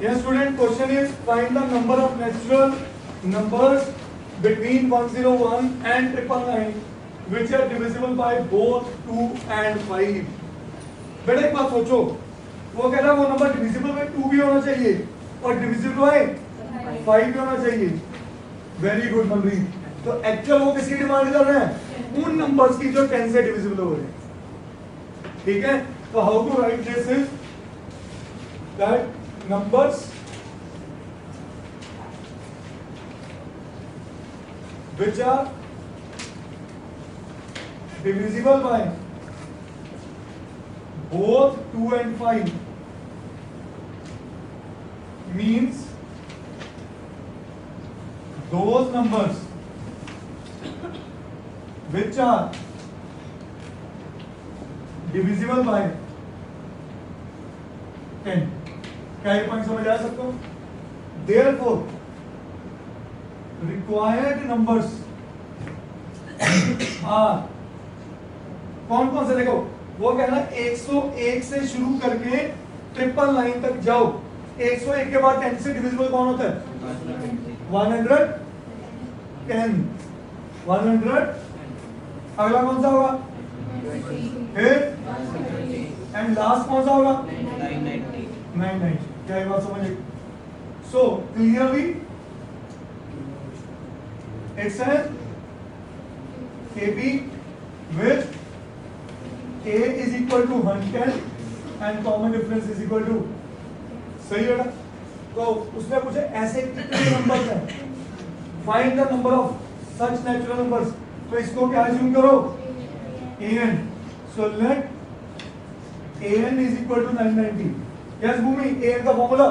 Yes, student, question is find the number of natural numbers between 101 and 999 which are divisible by both 2 and 5. बेटा एक बात सोचो, वो कह रहा है वो नंबर डिविजिबल बाय 2 भी होना चाहिए और डिविजिबल बाय 5 भी होना चाहिए. Very good Manreet. तो एक्चुअल वो किसकी डिमांड कर रहे हैं? उन नंबर्स की जो 10 से डिविजिबल हो रहे हैं. ठीक है, तो how to write this is that numbers which are divisible by both 2 and 5 means those numbers which are divisible by 10. क्या ये पॉइंट समझ आ सकते हो? Therefore, required numbers are कौन कौन से? देखो वो कह रहा है 101 से शुरू करके 999 तक जाओ. 101 के बाद 10 से डिविजिबल कौन होता है? 110. 100. अगला कौन सा होगा? फिर एंड लास्ट कौन सा होगा? 990. क्या ये बात समझ? So clearly it's an AB with A is equal to 110 and common difference is equal to. सही है ना? तो उसने पूछे ऐसे कितने नंबर्स हैं? Find the number of such natural numbers. तो इसको क्या अज्यूम करो? an. so let an is equal to 990. Yes, Bhumi, an का formula a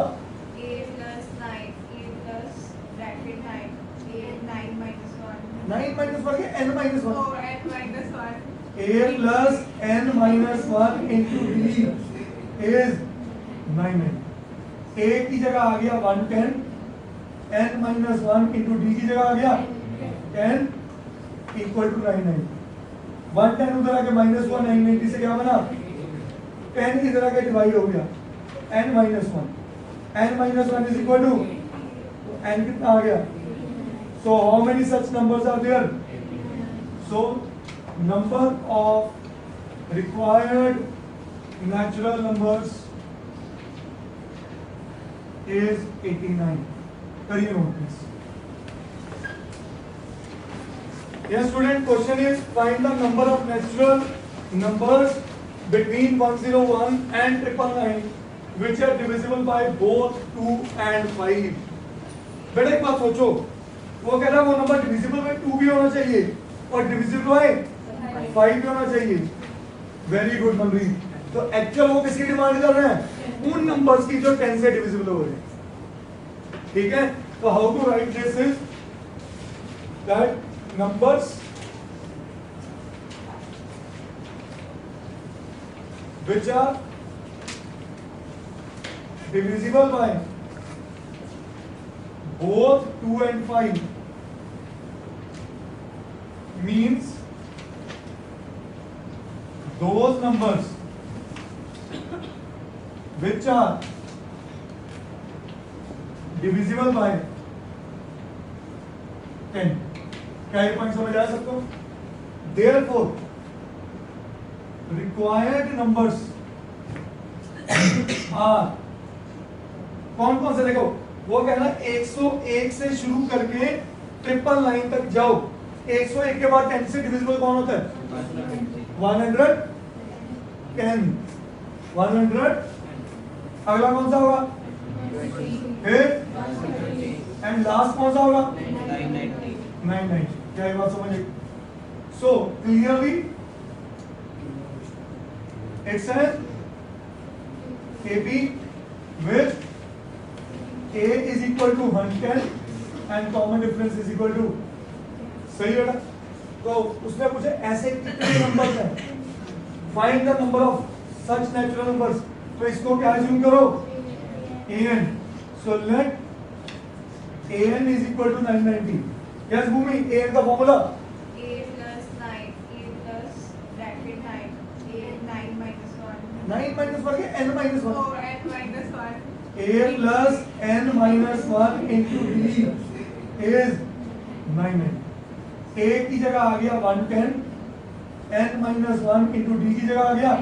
plus 9, a plus bracket 9, a 9 minus 1. 9 minus 1 के n minus 1. Oh, n minus 1. a plus n minus 1 into d is 990. a की जगह आ गया 110, n minus 1 into d की जगह आ गया 10 equal to 990. 110 उधर आके minus 1 990 से क्या बना? 10 इधर आके डिवाइड हो गया n minus 1. n minus 1 is equal to n कितना आ गया? So how many such numbers are there? So number of required natural numbers is 89. करिए note please. Yes, student, question is find the number of natural numbers between 101 and 999 which are divisible by both 2 and 5. बेटा एक बात सोचो, वो कह रहा है वो नंबर डिविजिबल बाय 2 भी होना चाहिए और डिविजिबल बाय 5 भी होना चाहिए. Very good Manreet. तो एक्चुअल वो किसकी डिमांड कर रहे हैं? उन नंबर्स की जो 10 से डिविजिबल हो रहे हैं. ठीक है, तो how to write this is that numbers which are divisible by both 2 and 5 means those numbers which are divisible by 10. क्या ये पॉइंट समझ आ सकते हो? Therefore, required numbers are कौन कौन से? देखो वो कह रहा है 101 से शुरू करके 999 तक जाओ. 101 के बाद 10 से डिविजिबल कौन होता है? 110. 100. अगला कौन सा होगा? फिर एंड लास्ट कौन सा होगा? 990. क्या ये बात समझ? So clearly it's an AB with A is equal to 110 and common difference is equal to. सही है ना? तो उसने पूछे ऐसे कितने नंबर्स हैं? Find the number of such natural numbers. तो इसको क्या अज्यूम करो? an. so let an is equal to 990. Yes, Bhumi, an का formula a plus 9, a plus bracket 9, a 9 minus 1. 9 minus 1 के n minus 1. Oh, n minus 1. A plus n minus 1 into D is 9n. A की जगह आ गया 110, n minus 1 into D की जगह आ गया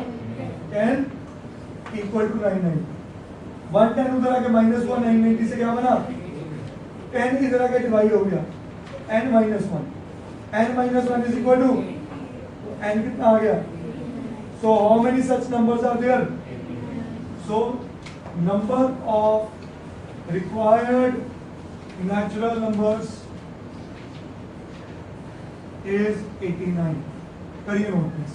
10 equal to 99. 110 उधर आके minus 1 990 से क्या बना 10 इधर आके डिवाइड हो गया n minus 1. n minus 1 is equal to n कितना आ गया. So how many such numbers are there? So number of required natural numbers is 89. करिए नोट प्लीज.